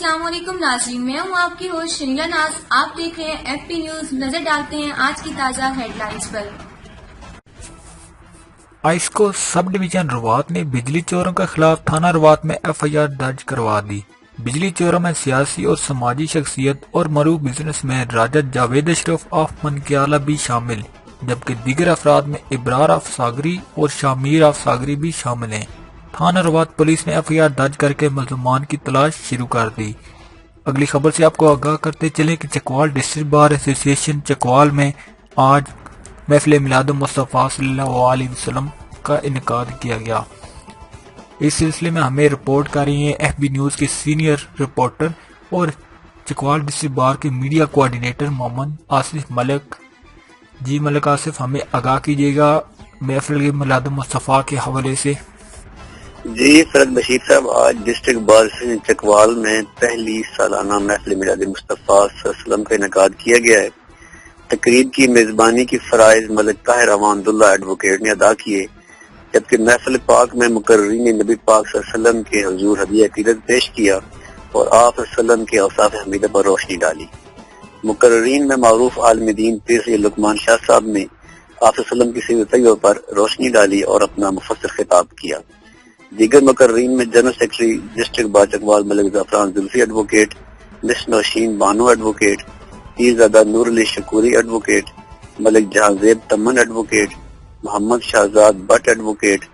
अस्सलाम वालेकुम नाज़रीन, मैं हूँ आपकी होस्ट शनीला नाज। आप देख रहे हैं FP न्यूज। नजर डालते हैं आज की ताज़ा हेडलाइंस पर। आइस्को सब डिवीजन रवात ने बिजली चोरों के खिलाफ थाना रवात में FIR दर्ज करवा दी। बिजली चोरों में सियासी और समाजी शख्सियत और मरूफ बिजनेसमैन राजद जावेद अशरफ ऑफ मनकियाला भी शामिल, जबकि दीगर अफराद में इब्रार ऑफ सागरी और शामिर ऑफ सागरी भी शामिल हैं। थाना रवात पुलिस ने FIR दर्ज करके मुलजमान की तलाश शुरू कर दी। अगली खबर से आपको आगाह करते चलें कि Chakwal district bar association Chakwal में आज महफिल मिलाद मुस्तफ़ा सल्लल्लाहु अलैहि वसल्लम का इनेकाद किया गया। इस सिलसिले में हमें रिपोर्ट कर रही हैं FB न्यूज़ के सीनियर रिपोर्टर और चकवाल डिस्ट्रिक्ट बार के मीडिया कोऑर्डिनेटर मोहम्मद आसिफ मलिक। जी मलिक आसिफ, हमें आगाह कीजिएगा महफिल मिलाद मुस्तफ़ा के हवाले से। जी फरक बशीर साहब, आज डिस्ट्रिक्ट बार एसोसिएशन चकवाल में पहली सालाना महफिल मिलाद मुस्तफ़ा सल्लल्लाहु का इनेकाद किया गया है। तकरीब की मेजबानी की फराइज मलिक ताहिर अमानुल्लाह एडवोकेट ने अदा किए, जबकि महफिल पाक में मुकर्रीन नबी पाक सल्लल्लाहु के हुजूर हदिया अकीदत पेश किया और आप सल्लल्लाहु के औसाफ हमीदा पर रोशनी डाली। मुकर्रीन में मारूफ आलिम दीन पीर सैयद लुकमान शाह साहब ने आप सल्लल्लाहु की सीरत पर रोशनी डाली और अपना मुफस्सिर खिताब किया। दीगर मुकर्रीन में general secretary district bar Chakwal Malik Zafran Zulfi advocate, miss Nausheen Bano advocate, Pirzada Noor Ali Shakoori advocate, Malik Jahanzeb Taman advocate, Mohammad Shahzad Bhatt advocate,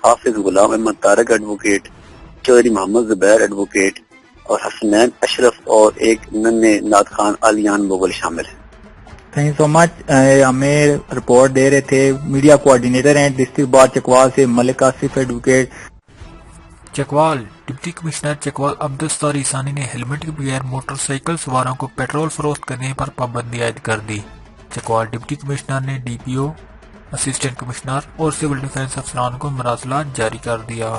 Hafiz Ghulam Ahmad Tariq advocate, Chaudhry Mohammad Zubair advocate और हसनैन अशरफ और एक नन्हे नात खान आलियान मुगल शामिल हैं। Thank you so much. हमें रिपोर्ट दे रहे थे मीडिया कोऑर्डिनेटर हैं डिस्ट्रिक्ट बार चकवाल से Malik Asif advocate. Chakwal deputy commissioner Chakwal Abdul Isani ने हेलमेट के बगैर मोटरसाइकिल सवारों को पेट्रोल फरोख्त करने पर पाबंदी आयद कर दी। चकवाल डिप्टी कमिश्नर ने DPO, असिस्टेंट कमिश्नर और सिविल डिफेंस अफसरान को मरासला जारी कर दिया।